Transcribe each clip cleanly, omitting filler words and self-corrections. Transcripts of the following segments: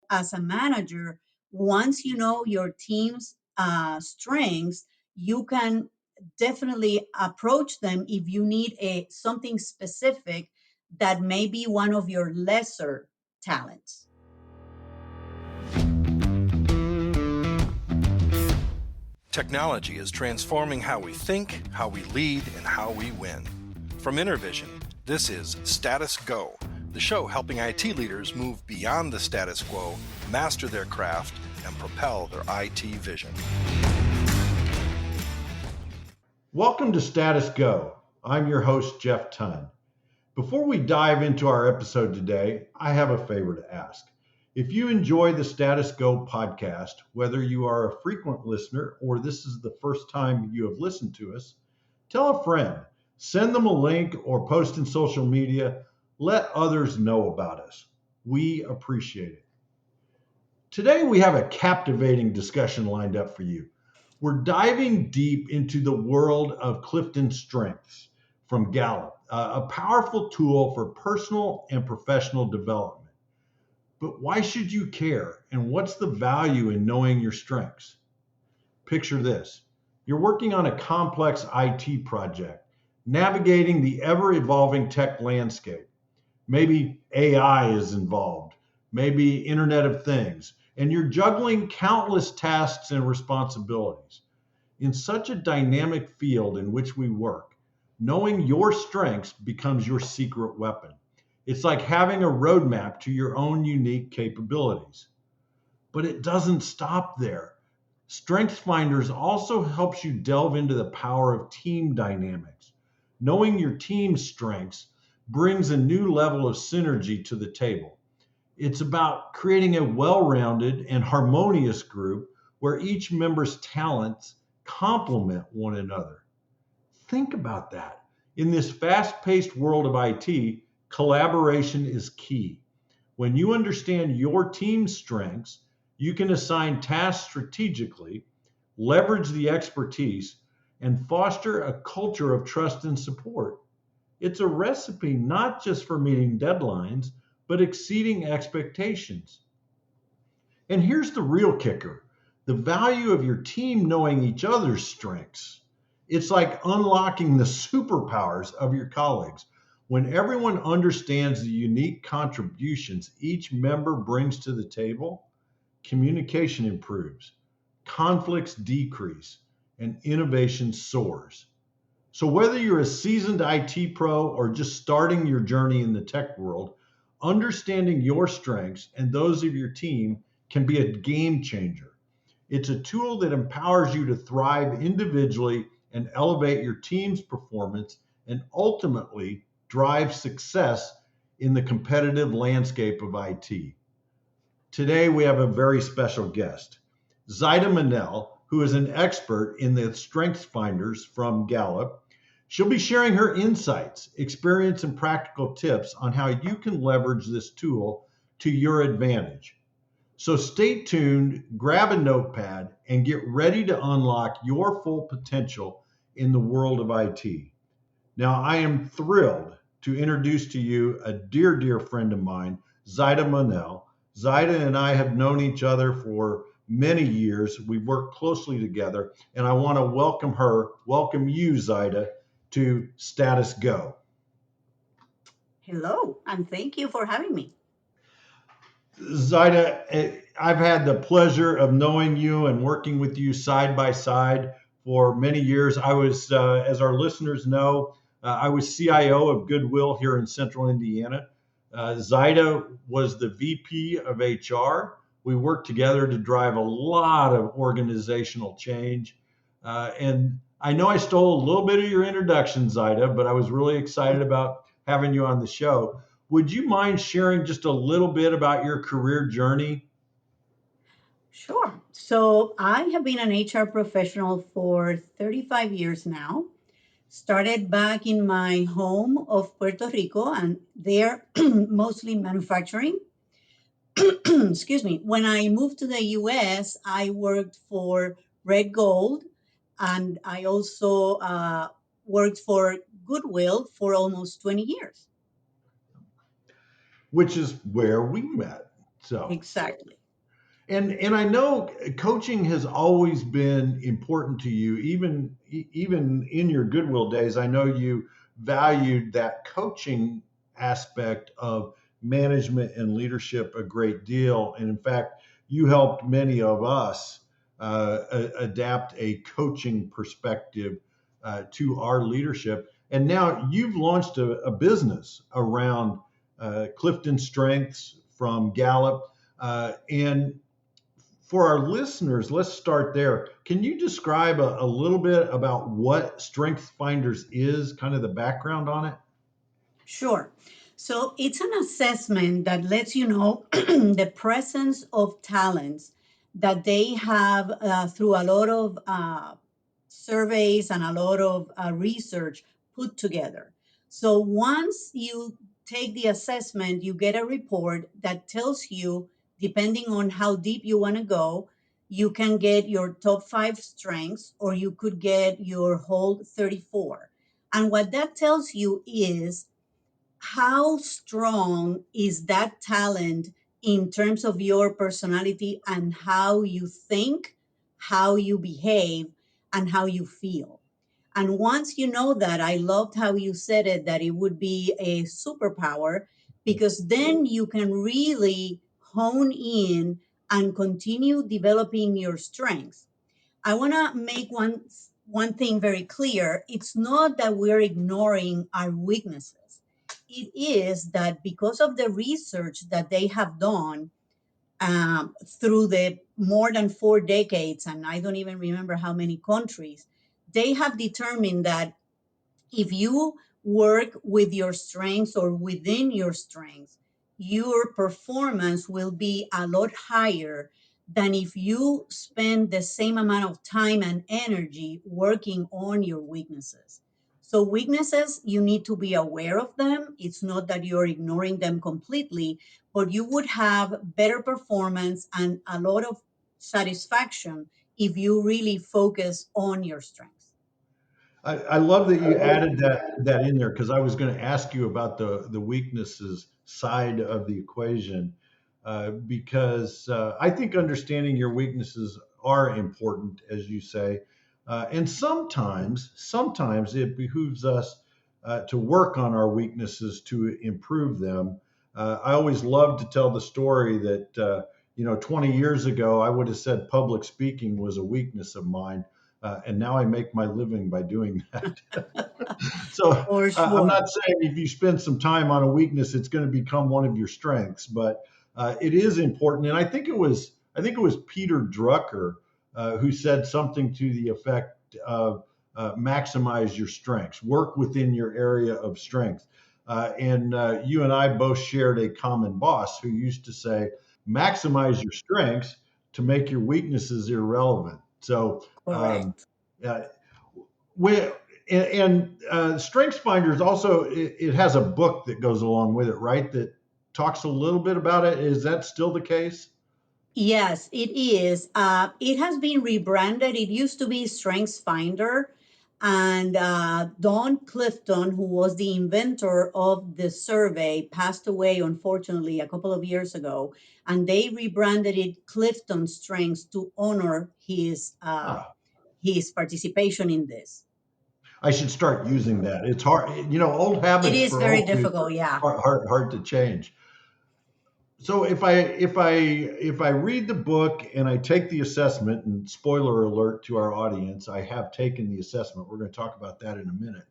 as a manager, once you know your team's strengths, you can definitely approach them if you need a something specific that may be one of your lesser talents. Technology is transforming how we think, how we lead, and how we win. From Intervision, this is Status Go, the show helping IT leaders move beyond the status quo, master their craft, and propel their IT vision. Welcome to Status Go. I'm your host, Jeff Tunn. Before we dive into our episode today, I have a favor to ask. If you enjoy the Status Go podcast, whether you are a frequent listener or this is the first time you have listened to us, tell a friend, send them a link or post in social media. Let others know about us. We appreciate it. Today we have a captivating discussion lined up for you. We're diving deep into the world of Clifton Strengths from Gallup, a powerful tool for personal and professional development. But why should you care? And what's the value in knowing your strengths? Picture this. You're working on a complex IT project, navigating the ever-evolving tech landscape. Maybe AI is involved, maybe Internet of Things, and you're juggling countless tasks and responsibilities. In such a dynamic field in which we work, knowing your strengths becomes your secret weapon. It's like having a roadmap to your own unique capabilities. But it doesn't stop there. StrengthsFinders also helps you delve into the power of team dynamics. Knowing your team's strengths brings a new level of synergy to the table. It's about creating a well-rounded and harmonious group where each member's talents complement one another. Think about that. In this fast-paced world of IT, collaboration is key. When you understand your team's strengths, you can assign tasks strategically, leverage the expertise, and foster a culture of trust and support. It's a recipe not just for meeting deadlines, but exceeding expectations. And here's the real kicker, the value of your team knowing each other's strengths. It's like unlocking the superpowers of your colleagues. When everyone understands the unique contributions each member brings to the table, communication improves, conflicts decrease, and innovation soars. So whether you're a seasoned IT pro or just starting your journey in the tech world, understanding your strengths and those of your team can be a game changer. It's a tool that empowers you to thrive individually and elevate your team's performance and ultimately drive success in the competitive landscape of IT. Today, we have a very special guest, Zaida Monell, who is an expert in the StrengthsFinders from Gallup. She'll be sharing her insights, experience, and practical tips on how you can leverage this tool to your advantage. So stay tuned, grab a notepad, and get ready to unlock your full potential in the world of IT. Now, I am thrilled to introduce to you a dear, dear friend of mine, Zaida Monell. Zaida and I have known each other for many years. We've worked closely together, and I want to welcome you, Zaida, to Status Go. Hello, and thank you for having me. Zaida, I've had the pleasure of knowing you and working with you side by side for many years. I was, as our listeners know, I was CIO of Goodwill here in Central Indiana. Zaida was the VP of HR. We worked together to drive a lot of organizational change. And I know I stole a little bit of your introduction, Zaida, but I was really excited about having you on the show. Would you mind sharing just a little bit about your career journey? Sure. So I have been an HR professional for 35 years now. Started back in my home of Puerto Rico, and there mostly manufacturing. Excuse me. When I moved to the US, I worked for Red Gold, and I also worked for Goodwill for almost 20 years. Which is where we met. So, Exactly. and I know coaching has always been important to you, even in your Goodwill days. I know you valued that coaching aspect of management and leadership a great deal, and in fact, you helped many of us adapt a coaching perspective to our leadership. And now you've launched a business around Clifton Strengths from Gallup, and for our listeners, let's start there. Can you describe a little bit about what Strength Finders is, kind of the background on it? Sure. So it's an assessment that lets you know the presence of talents that they have through a lot of surveys and a lot of research put together. So once you take the assessment, you get a report that tells you, depending on how deep you want to go, you can get your top five strengths or you could get your whole 34. And what that tells you is how strong is that talent in terms of your personality and how you think, how you behave, and how you feel. And once you know that, I loved how you said it, that it would be a superpower, because then you can really hone in and continue developing your strengths. I want to make one thing very clear. It's not that we're ignoring our weaknesses. It is that because of the research that they have done through the more than 4 decades, and I don't even remember how many countries, they have determined that if you work with your strengths or within your strengths, your performance will be a lot higher than if you spend the same amount of time and energy working on your weaknesses. So, weaknesses, you need to be aware of them. It's not that you're ignoring them completely, but you would have better performance and a lot of satisfaction if you really focus on your strengths. I love that you added that in there because I was going to ask you about the weaknesses side of the equation, because I think understanding your weaknesses are important, as you say, and sometimes it behooves us to work on our weaknesses to improve them. I always love to tell the story that 20 years ago I would have said public speaking was a weakness of mine, and now I make my living by doing that. So For I'm sure. not saying if you spend some time on a weakness, it's going to become one of your strengths, but it is important. And I think it was Peter Drucker who said something to the effect of maximize your strengths, work within your area of strength. And you and I both shared a common boss who used to say, maximize your strengths to make your weaknesses irrelevant. So um, Correct. uh, when Strengths Finders also it has a book that goes along with it, right? That talks a little bit about it. Is that still the case? Yes, it is. It has been rebranded. It used to be Strengths Finder. And Don Clifton, who was the inventor of the survey, passed away, unfortunately, a couple of years ago. And they rebranded it Clifton Strengths to honor Ah, his participation in this. I should start using that. It's hard, old It habits is for very old people difficult. Yeah. are hard to change. So if I read the book and I take the assessment, and spoiler alert to our audience, I have taken the assessment. We're going to talk about that in a minute.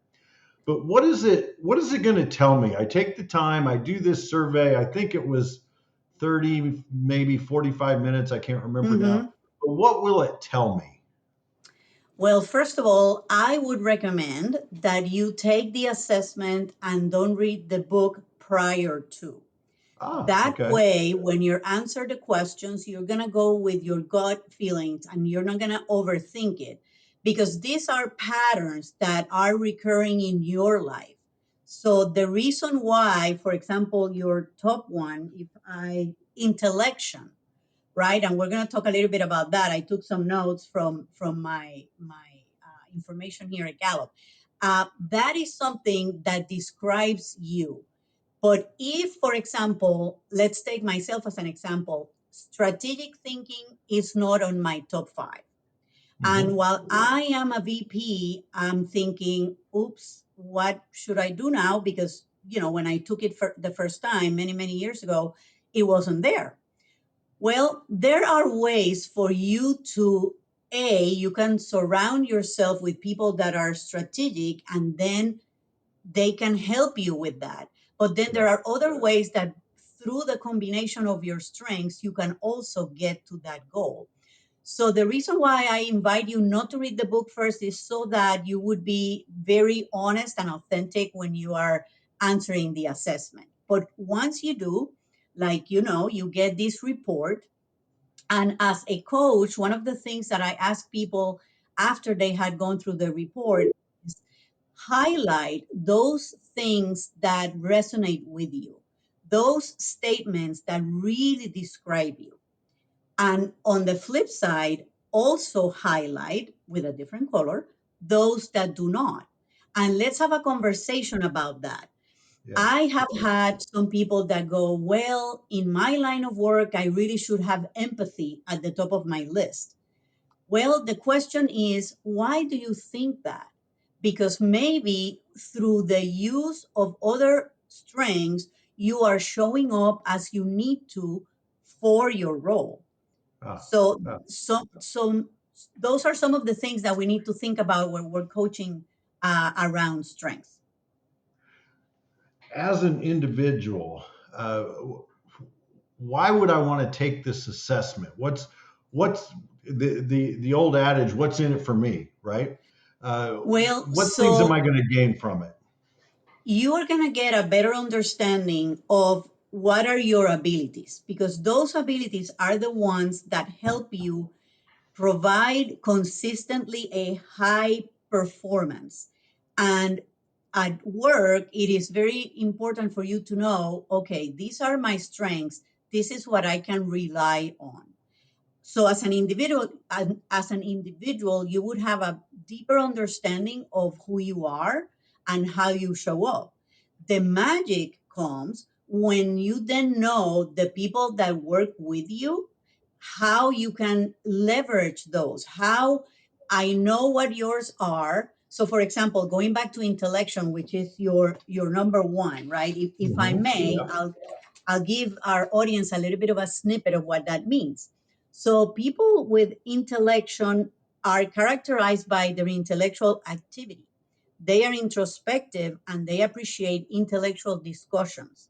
But what is it going to tell me? I take the time, I do this survey. I think it was 30, maybe 45 minutes. I can't remember now. Hmm. But what will it tell me? Well, first of all, I would recommend that you take the assessment and don't read the book prior to. Ah, That okay. way, when you answer the questions, you're going to go with your gut feelings and you're not going to overthink it, because these are patterns that are recurring in your life. So, the reason why, for example, your top one, if I, intellection, right? And we're going to talk a little bit about that. I took some notes from my information here at Gallup. That is something that describes you. But if, for example, let's take myself as an example, strategic thinking is not on my top five. And Hmm. while I am a VP, I'm thinking, oops, what should I do now? Because, when I took it for the first time many, many years ago, it wasn't there. Well, there are ways for you to, you can surround yourself with people that are strategic, and then they can help you with that. But then Yeah. there are other ways that through the combination of your strengths, you can also get to that goal. So the reason why I invite you not to read the book first is so that you would be very honest and authentic when you are answering the assessment. But once you do, like, you get this report. And as a coach, one of the things that I ask people after they had gone through the report is highlight those things that resonate with you, those statements that really describe you. And on the flip side, also highlight with a different color those that do not. And let's have a conversation about that. Yeah. I have had some people that go, well, in my line of work, I really should have empathy at the top of my list. Well, the question is, why do you think that? Because maybe through the use of other strengths, you are showing up as you need to for your role. Ah, So, ah. those are some of the things that we need to think about when we're coaching around strengths. As an individual, why would I want to take this assessment? What's the old adage? What's in it for me, right? Uh, Well, what things am so I going to gain from it? you are going to get a better understanding of what are your abilities, because those abilities are the ones that help you provide consistently a high performance. And at work, it is very important for you to know, okay, these are my strengths. This is what I can rely on. So as an individual, you would have a deeper understanding of who you are and how you show up. The magic comes when you then know the people that work with you, how you can leverage those, how I know what yours are. So for example, going back to intellection, which is your number one, right? If I Hmm. may, Yeah. I'll give our audience a little bit of a snippet of what that means. So, people with intellection are characterized by their intellectual activity. They are introspective and they appreciate intellectual discussions.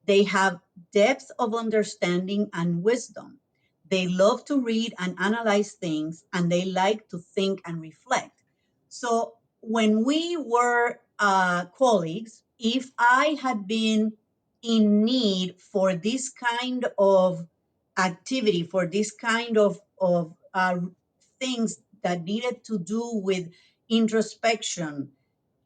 They have depth of understanding and wisdom. They love to read and analyze things, and they like to think and reflect. So, when we were colleagues, if I had been in need for this kind of activity, for this kind of things that needed to do with introspection,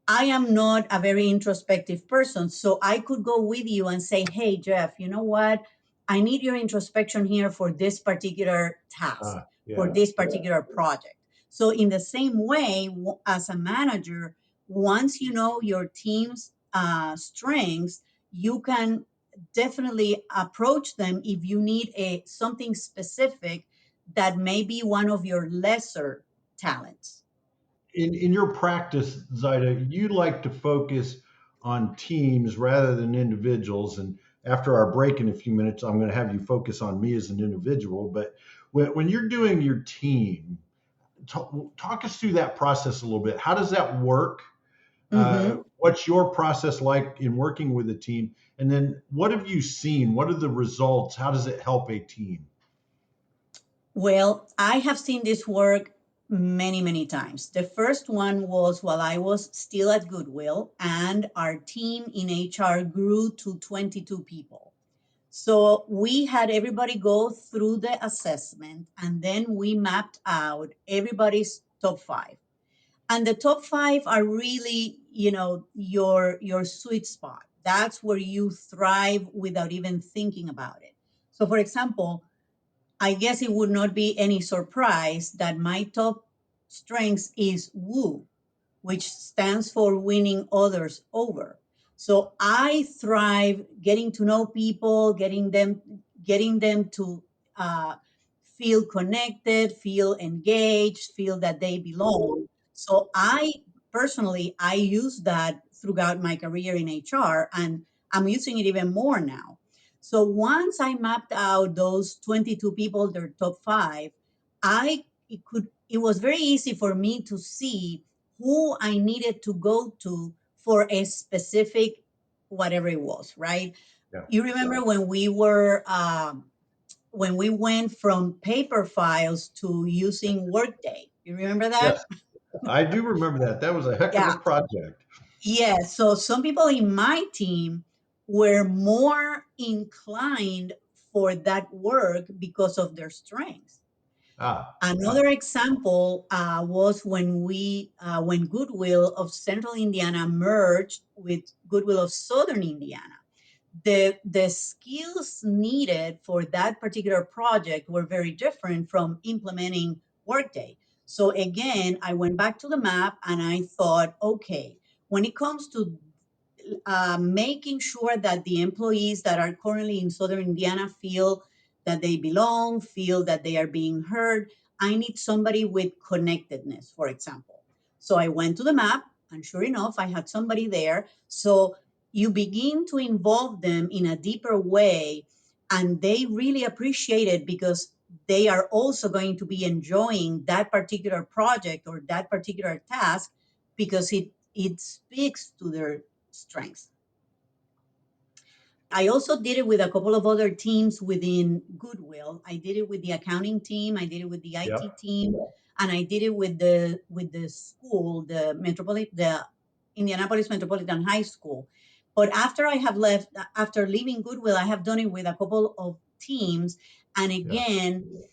I am not a very introspective person. So I could go with you and say, hey, Jeff, you know what? I need your introspection here for this particular task, for Yeah. this particular project. So, in the same way, as a manager, once you know your team's strengths, you can definitely approach them if you need something specific that may be one of your lesser talents. In your practice, Zaida, you like to focus on teams rather than individuals. And after our break in a few minutes, I'm going to have you focus on me as an individual. But when you're doing your team, talk us through that process a little bit. How does that work? Mhm. What's your process like in working with a team? And then what have you seen? What are the results? How does it help a team? Well, I have seen this work many, many times. The first one was while I was still at Goodwill, and our team in HR grew to 22 people. So we had everybody go through the assessment, and then we mapped out everybody's top five. And the top five are really, your sweet spot. That's where you thrive without even thinking about it. So, for example, I guess it would not be any surprise that my top strength is woo, which stands for winning others over. So I thrive getting to know people, getting them to uh, feel connected, feel engaged, feel that they belong. So I personally I use that throughout my career in HR, and I'm using it even more now. So once I mapped out those 22 people, their top five, it was very easy for me to see who I needed to go to for a specific whatever it was, right? Yeah. You remember when we went from paper files to using Workday. You remember that? Yes, I do remember that. That was a heck of Yeah. a project. Yeah. So some people in my team were more inclined for that work because of their strengths. Ah, yeah, Another example was when Goodwill of Central Indiana merged with Goodwill of Southern Indiana. The skills needed for that particular project were very different from implementing Workday. So again, I went back to the map and I thought, okay, when it comes to making sure that the employees that are currently in Southern Indiana feel that they belong, feel that they are being heard. I need somebody with connectedness, for example. So I went to the map, and sure enough, I had somebody there. So you begin to involve them in a deeper way, and they really appreciate it because they are also going to be enjoying that particular project or that particular task because it speaks to their strengths. I also did it with a couple of other teams within Goodwill. I did it with the accounting team, I did it with the IT yep, team, and I did it with the school, the Indianapolis Metropolitan High School. But after leaving Goodwill, I have done it with a couple of teams. And yeah. again,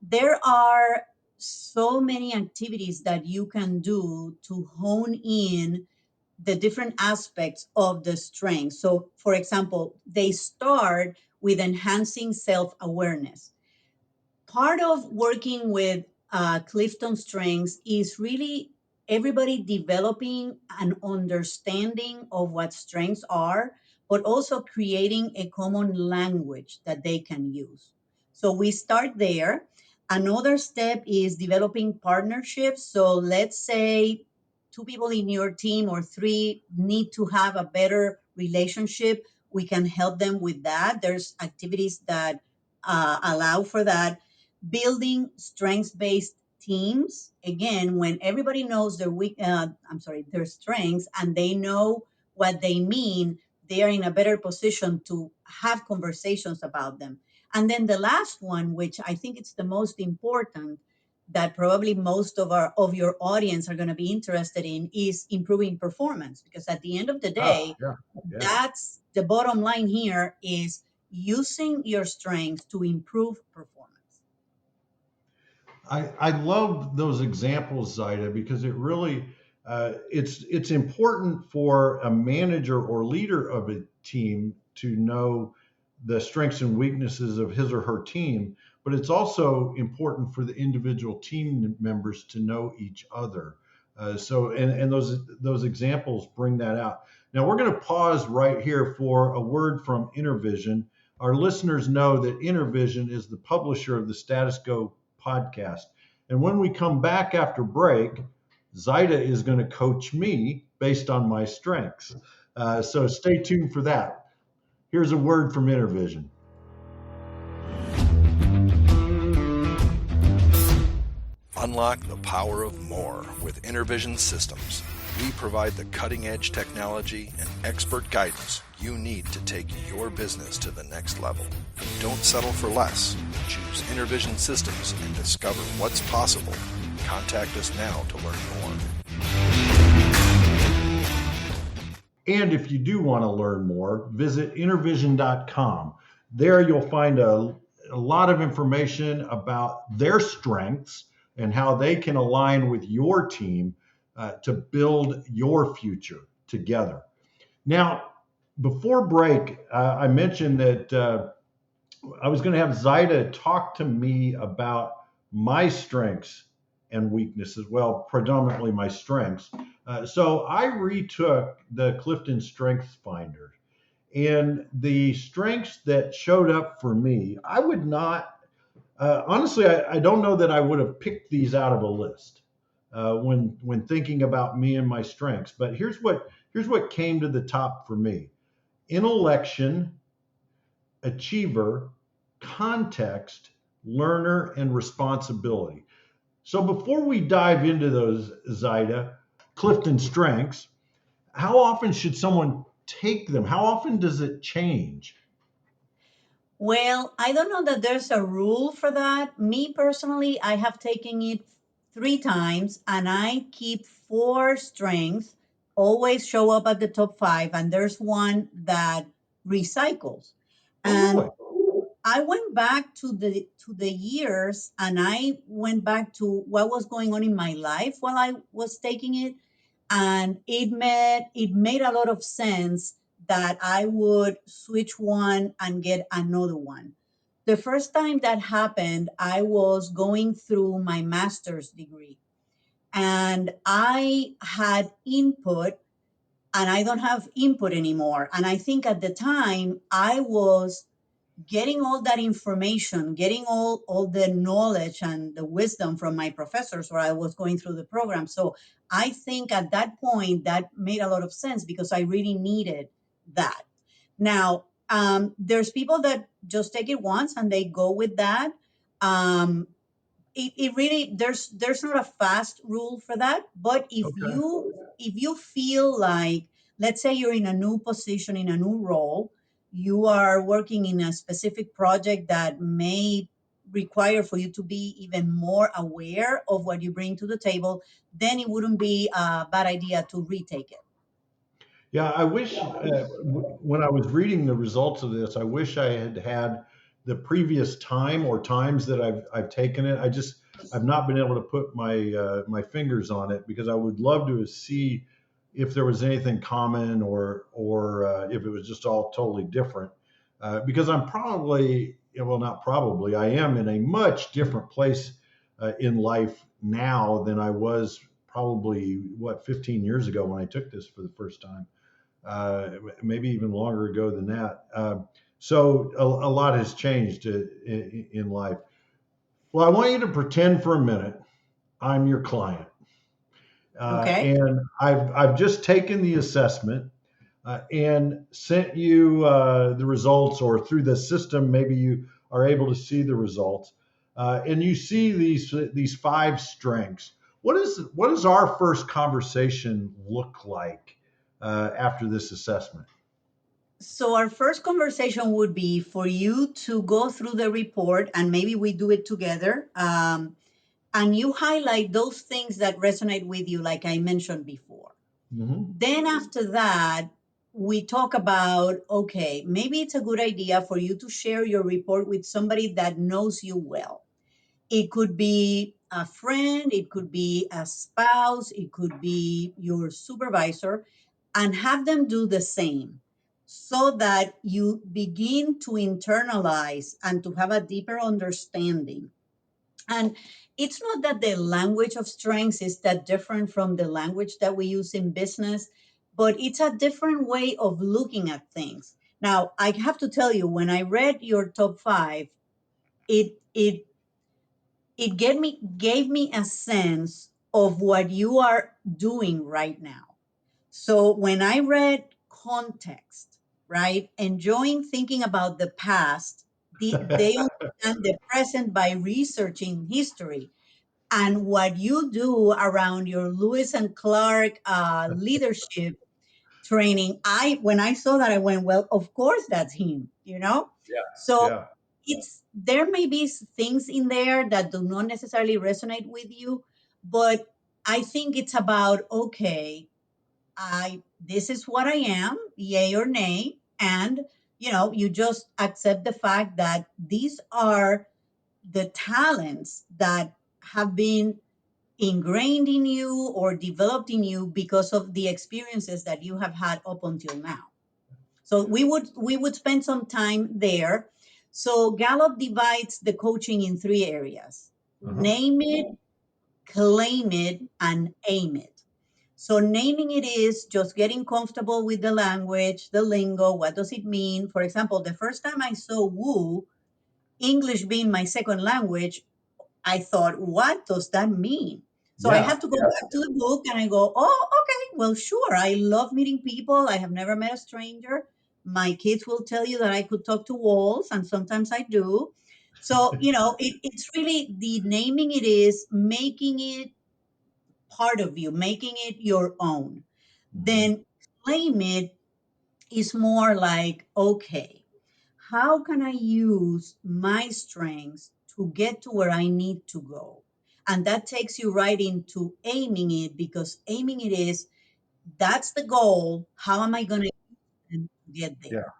there are so many activities that you can do to hone in the different aspects of the strength. So, for example, they start with enhancing self awareness. Part of working with Clifton Strengths is really everybody developing an understanding of what strengths are, but also creating a common language that they can use. So we start there. Another step is developing partnerships. So let's say two people in your team or three need to have a better relationship. We can help them with that. There's activities that allow for that. Building strengths-based teams, again, when everybody knows their strengths, and they know what they mean, they are in a better position to have conversations about them. And then the last one, which I think it's the most important, that probably most of your audience are going to be interested in, is improving performance, because at the end of the Oh, day, yeah, yeah. that's the bottom line here, is using your strengths to improve performance. I love those examples, Zaida, because it really it's important for a manager or leader of a team to know the strengths and weaknesses of his or her team, but it's also important for the individual team members to know each other. And those examples bring that out. Now we're going to pause right here for a word from Intervision. Our listeners know that Intervision is the publisher of the Status Go podcast. And when we come back after break, Zaida is going to coach me based on my strengths. So stay tuned for that. Here's a word from Intervision. Unlock the power of more with Intervision Systems. We provide the cutting-edge technology and expert guidance you need to take your business to the next level. Don't settle for less. Choose Intervision Systems and discover what's possible. Contact us now to learn more. And if you do want to learn more, visit intervision.com. There you'll find a lot of information about their strengths and how they can align with your team to build your future together. Now, before break, I mentioned that I was going to have Zaida talk to me about my strengths and weaknesses. Well, predominantly my strengths. So I retook the Clifton Strengths Finder, and the strengths that showed up for me, I would not honestly, I don't know that I would have picked these out of a list when thinking about me and my strengths. But here's what came to the top for me: intellection, achiever, context, learner, and responsibility. So before we dive into those, Zaida, Clifton strengths, how often should someone take them? How often does it change? Well, I don't know that there's a rule for that. Me personally, I have taken it 3 times and I keep 4 strengths, always show up at the top 5, and there's one that recycles. Oh, really? And I went back to the years, and I went back to what was going on in my life while I was taking it, and it made a lot of sense that I would switch one and get another one. The first time that happened, I was going through my master's degree, and I had input, and I don't have input anymore. And I think at the time I was getting all that information, getting all the knowledge and the wisdom from my professors while I was going through the program. So I think at that point that made a lot of sense because I really needed that. Now, there's people that just take it once and they go with that. Um, it really, there's not a fast rule for that, but Okay. if you feel like, let's say you're in a new position, in a new role, you are working in a specific project that may require for you to be even more aware of what you bring to the table, then it wouldn't be a bad idea to retake it. Yeah, I wish when I was reading the results of this, I wish I had had the previous time or times that I've taken it. I've not been able to put my fingers on it because I would love to see if there was anything common or if it was just all totally different. Because I'm probably, well, not probably, I am in a much different place in life now than I was probably 15 years ago when I took this for the first time, maybe even longer ago than that. So a lot has changed in life. Well, I want you to pretend for a minute I'm your client, Okay. and I've just taken the assessment and sent you the results, or through the system, maybe you are able to see the results, and you see these 5 strengths. What does our first conversation look like after this assessment? So our first conversation would be for you to go through the report, and maybe we do it together. And you highlight those things that resonate with you, like I mentioned before. Hmm. Then after that, we talk about, okay, maybe it's a good idea for you to share your report with somebody that knows you well. It could be a friend, it could be a spouse, it could be your supervisor, and have them do the same so that you begin to internalize and to have a deeper understanding. And it's not that the language of strengths is that different from the language that we use in business, but it's a different way of looking at things. Now, I have to tell you, when I read your top 5, it gave me a sense of what you are doing right now. So when I read context, right, enjoying thinking about the past, they understand the present by researching history, and what you do around your Lewis and Clark leadership training. I When I saw that, I went, well, of course that's him. Yeah, So yeah. there may be things in there that do not necessarily resonate with you, but I think it's about, okay, I this is what I am, yay or nay, and you just accept the fact that these are the talents that have been ingrained in you or developed in you because of the experiences that you have had up until now. So we would spend some time there. So Gallup divides the coaching in 3 areas: Uh-huh. name it, claim it, and aim it. So naming it is just getting comfortable with the language, the lingo, what does it mean? For example, the first time I saw woo, English being my second language, I thought, what does that mean? So I Yeah, had to go back to the book and I go, oh, okay, well, sure. I love meeting people. I have never met a stranger. My kids will tell you that I could talk to walls, and sometimes I do. So, it's really the naming it is making it part of you, making it your own. hmm, Then claim it is more like, okay, how can I use my strengths to get to where I need to go? And that takes you right into aiming it, because aiming it is that's the goal. How am I going to get yeah, there?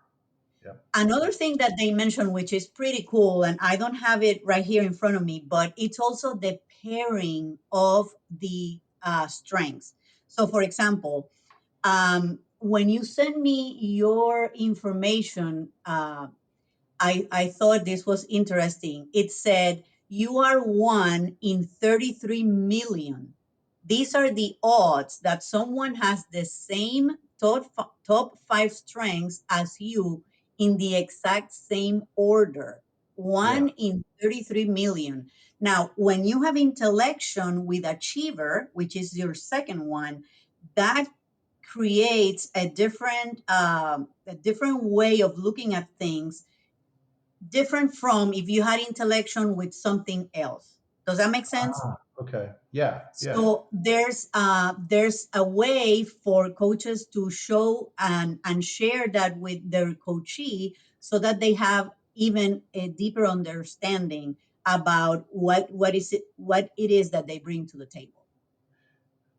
yeah. Another thing that they mentioned, which is pretty cool, and I don't have it right here in front of me, but it's also the pairing of the strengths. So, for example, when you send me your information, I thought this was interesting. It said, you are one in 33 million. These are the odds that someone has the same top five strengths as you in the exact same order. Yeah. One in 33 million. Now, when you have intellection with achiever, which is your second one, that creates a different way of looking at things, different from if you had intellection with something else. Does that make sense? Ah, okay. Yeah, yeah. So there's a way for coaches to show and share that with their coachee, so that they have even a deeper understanding about what it is that they bring to the table.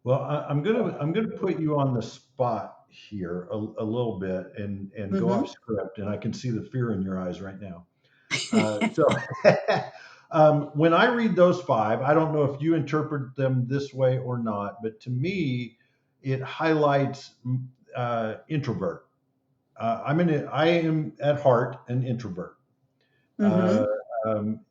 Well, I'm gonna put you on the spot here a little bit and go off Hmm. script, and I can see the fear in your eyes right now. So when I read those five, I don't know if you interpret them this way or not, but to me, it highlights introvert. I am at heart an introvert. Uh, Hmm.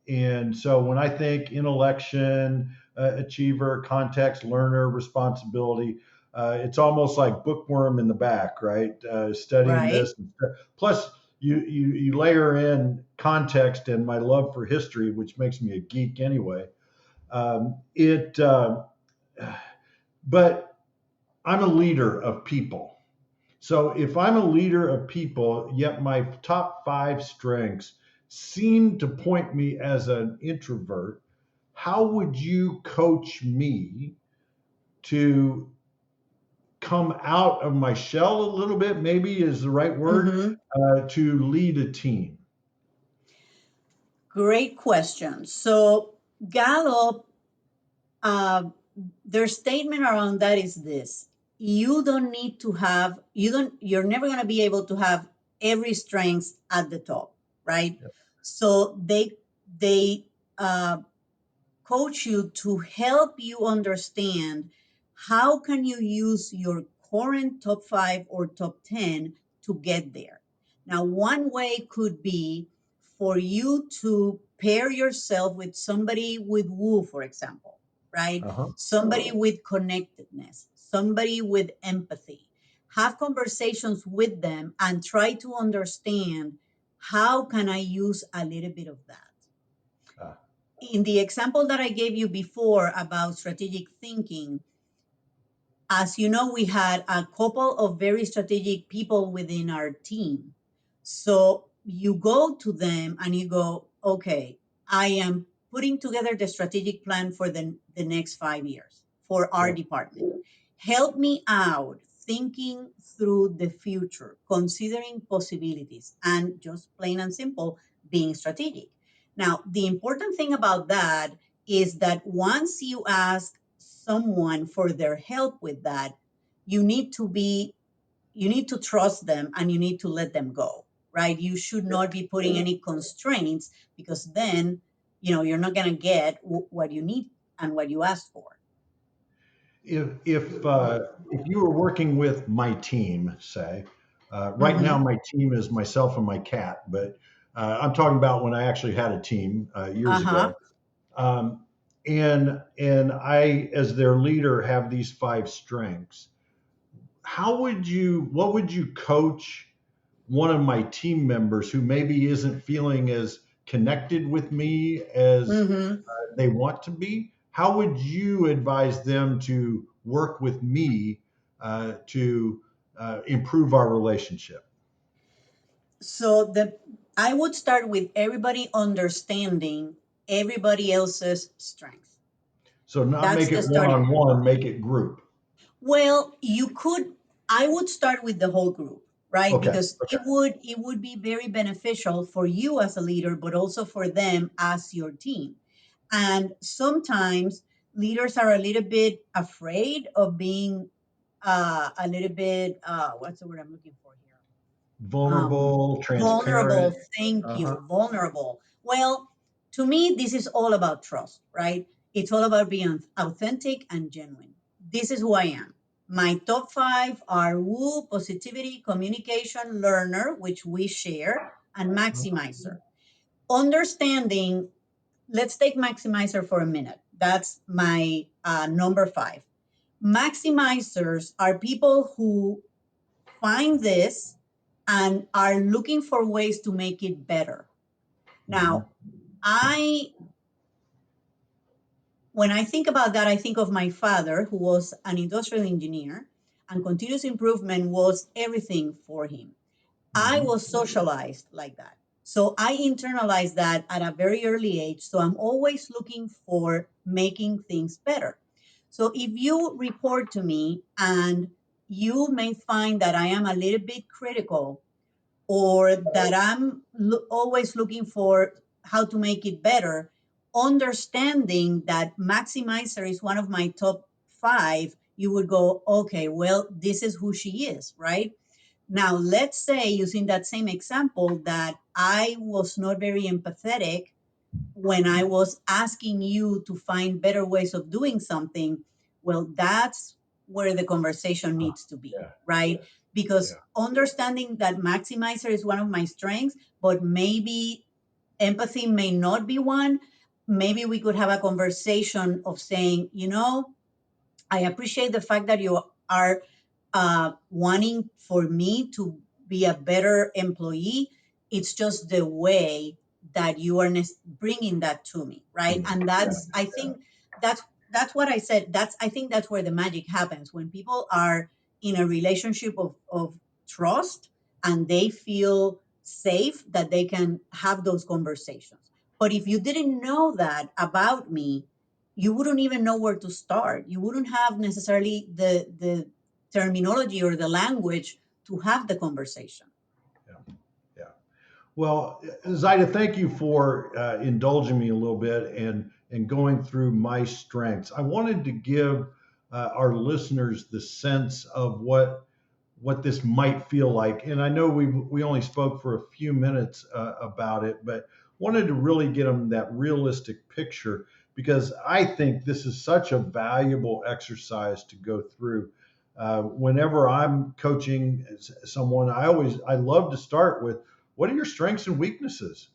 and so when I think intellection, achiever, context, learner, responsibility, it's almost like bookworm in the back, right? Studying Right. this. Plus, you layer in context and my love for history, which makes me a geek anyway. It, but I'm a leader of people. So if I'm a leader of people, yet my top five strengths seem to point me as an introvert, how would you coach me to come out of my shell a little bit? Maybe is the right word, Hmm. to lead a team. Great question. So Gallup, uh, their statement around that is this: you're never going to be able to have every strength at the top, right? Yeah. So they uh, coach you to help you understand how can you use your current top 5 or top 10 to get there. Now, one way could be for you to pair yourself with somebody with woo, for example, right? Uh-huh. Somebody with connectedness, somebody with empathy. Have conversations with them and try to understand, how can I use a little bit of that? Ah, In the example that I gave you before about strategic thinking, as you know, we had a couple of very strategic people within our team. So you go to them and you go, okay, I am putting together the strategic plan for the next 5 years for our yeah. department. Help me out thinking through the future, considering possibilities, and just plain and simple, being strategic. Now, the important thing about that is that once you ask someone for their help with that, you need to be you need to trust them and you need to let them go, right? You should not be putting any constraints, because then you're not going to get what you need and what you asked for. If you were working with my team, say, right now Hmm. my team is myself and my cat, but I'm talking about when I actually had a team years Uh-huh. ago. Um, and I, as their leader, have these five strengths. What would you coach one of my team members who maybe isn't feeling as connected with me as Hmm. they want to be? How would you advise them to work with me to improve our relationship? So I would start with everybody understanding everybody else's strength. So not That's make the it one starting on point. one, make it group. Well, you could, I would start with the whole group, right? Okay. Because it would be very beneficial for you as a leader, but also for them as your team. And sometimes leaders are a little bit afraid of being a little bit what's the word I'm looking for here? Vulnerable, transparent. Vulnerable. Thank Uh-huh. you. Vulnerable. Well, to me, this is all about trust, right? It's all about being authentic and genuine. This is who I am. My top five are woo, positivity, communication, learner, which we share, and maximizer. Understanding, let's take maximizer for a minute. That's my number five. Maximizers are people who find this and are looking for ways to make it better. Mhm. Now, I when I think about that, I think of my father, who was an industrial engineer, and continuous improvement was everything for him. I Mhm. was socialized like that. So I internalized that at a very early age. So I'm always looking for making things better. So if you report to me and you may find that I am a little bit critical, or that I'm always looking for how to make it better, understanding that maximizer is one of my top five, you would go, okay, well, this is who she is, right? Now, let's say, using that same example, that I was not very empathetic when I was asking you to find better ways of doing something. Well, that's where the conversation Ah, needs to be, yeah. right? Yes. Because Yeah. understanding that maximizer is one of my strengths, but maybe empathy may not be one. Maybe we could have a conversation of saying, I appreciate the fact that you are wanting for me to be a better employee. It's just the way that you are bringing that to me, To right? me. And Yeah. that's, I think, that's what I said. I think that's where the magic happens, when people are in a relationship of trust, and they feel safe that they can have those conversations. But if you didn't know that about me, you wouldn't even know where to start. You wouldn't have necessarily the terminology or the language to have the conversation. Yeah. Yeah. Well, Zaida, thank you for indulging me a little bit and going through my strengths. I wanted to give our listeners the sense of what this might feel like. And I know we only spoke for a few minutes about it, but wanted to really get them that realistic picture, because I think this is such a valuable exercise to go through. Whenever I'm coaching someone, I love to start with, what are your strengths and weaknesses,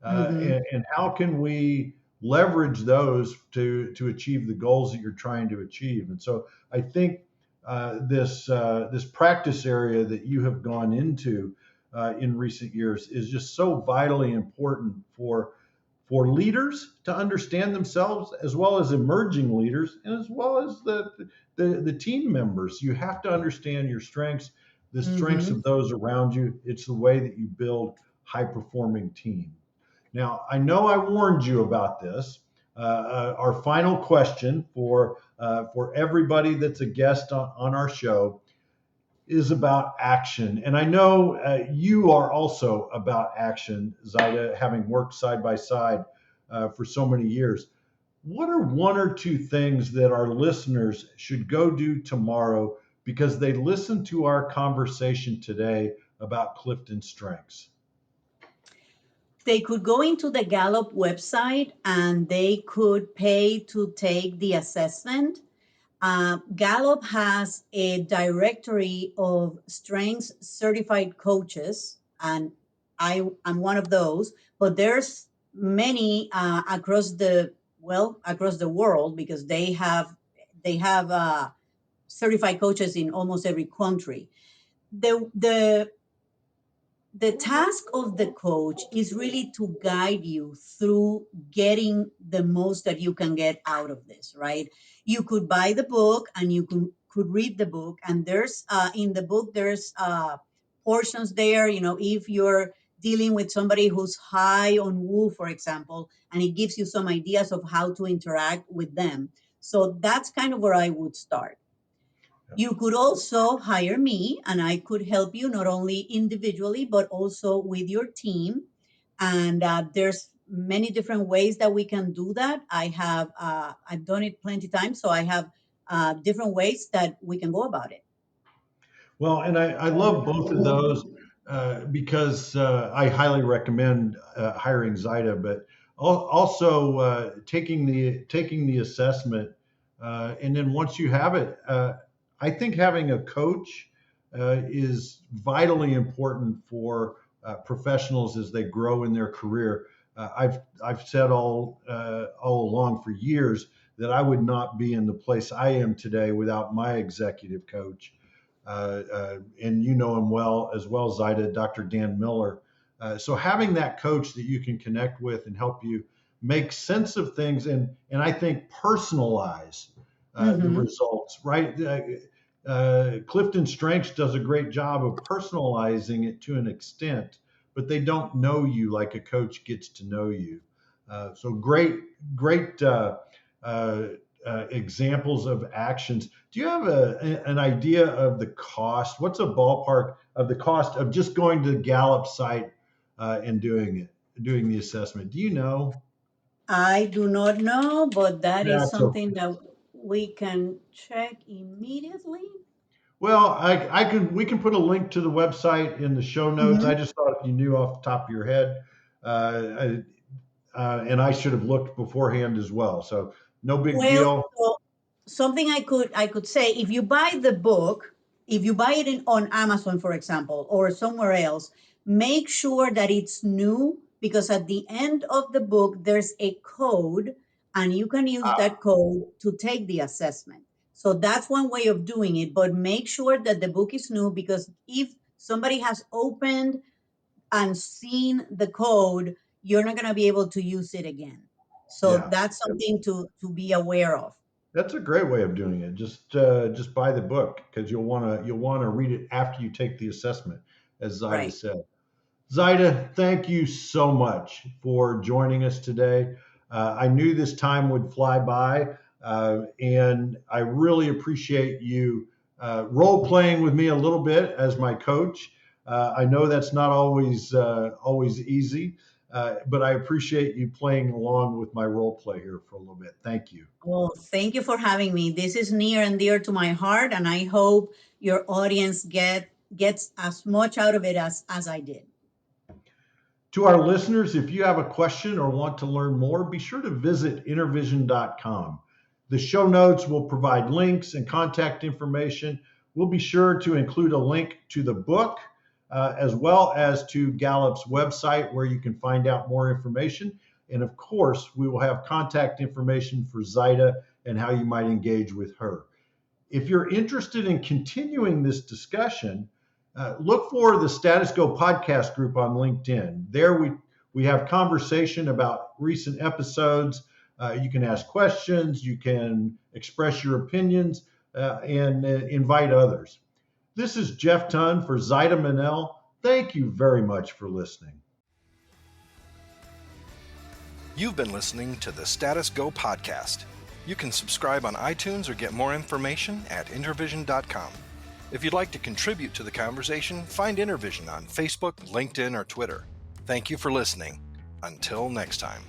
Hmm. and how can we leverage those to achieve the goals that you're trying to achieve. And so I think this practice area that you have gone into in recent years is just so vitally important for leaders to understand themselves, as well as emerging leaders, and as well as the team members. You have to understand your strengths, the strengths Hmm. of those around you. It's the way that you build high performing team. Now, I know I warned you about this. Our final question for everybody that's a guest on our show is about action. And I know you are also about action, Zaida, having worked side by side for so many years. What are one or two things that our listeners should go do tomorrow because they listened to our conversation today about Clifton Strengths? They could go into the Gallup website and they could pay to take the assessment. Gallup has a directory of strengths certified coaches, and I'm one of those. But there's many across the well, across the world, because they have certified coaches in almost every country. The the the task of the coach is really to guide you through getting the most that you can get out of this, right? You could buy the book and you could read the book, and there's in the book there's portions there, if you're dealing with somebody who's high on woo, for example, and it gives you some ideas of how to interact with them. So that's kind of where I would start. You could also hire me, and I could help you not only individually, but also with your team. And there's many different ways that we can do that. I've done it plenty times, so I have different ways that we can go about it. Well, and I love both of those because I highly recommend hiring Zaida, but also taking the assessment, and then once you have it, I think having a coach is vitally important for professionals as they grow in their career. I've said all along for years that I would not be in the place I am today without my executive coach, and you know him well as well, Zaida, Dr. Dan Miller. So having that coach that you can connect with and help you make sense of things, and I think personalize the Hmm. results, right? Clifton Strengths does a great job of personalizing it to an extent, but they don't know you like a coach gets to know you. So great uh, examples of actions. Do you have an idea of the cost? What's a ballpark of the cost of just going to the Gallup site and doing the assessment? Do you know? I do not know, but that is That's something okay. that we can check immediately. Well, we can put a link to the website in the show notes. I Mhm. just thought if you knew off the top of your head, uh, and I should have looked beforehand as well. So no big Well, deal. so something I could say, if you buy the book, if you buy it on Amazon, for example, or somewhere else, make sure that it's new, because at the end of the book there's a code, and you can use that code to take the assessment. So that's one way of doing it, but make sure that the book is new, because if somebody has opened and seen the code, you're not going to be able to use it again. So Yeah. that's something to be aware of. That's a great way of doing it. Just buy the book because you'll want to read it after you take the assessment, as Zaida Right. said. Zaida, thank you so much for joining us today. I knew this time would fly by, and I really appreciate you role playing with me a little bit as my coach. I know that's not always easy, but I appreciate you playing along with my role play here for a little bit. Thank you. Well, thank you for having me. This is near and dear to my heart, and I hope your audience gets as much out of it as I did. To our listeners, if you have a question or want to learn more, be sure to visit intervision.com. The show notes will provide links and contact information. We'll be sure to include a link to the book as well as to Gallup's website where you can find out more information. And of course, we will have contact information for Zaida and how you might engage with her. If you're interested in continuing this discussion, look for the Status Go podcast group on LinkedIn. There we have conversation about recent episodes. You can ask questions, you can express your opinions, and invite others. This is Jeff Tunn for Zaida Monell. Thank you very much for listening. You've been listening to the Status Go podcast. You can subscribe on iTunes or get more information at intervision.com. If you'd like to contribute to the conversation, find Intervision on Facebook, LinkedIn, or Twitter. Thank you for listening. Until next time.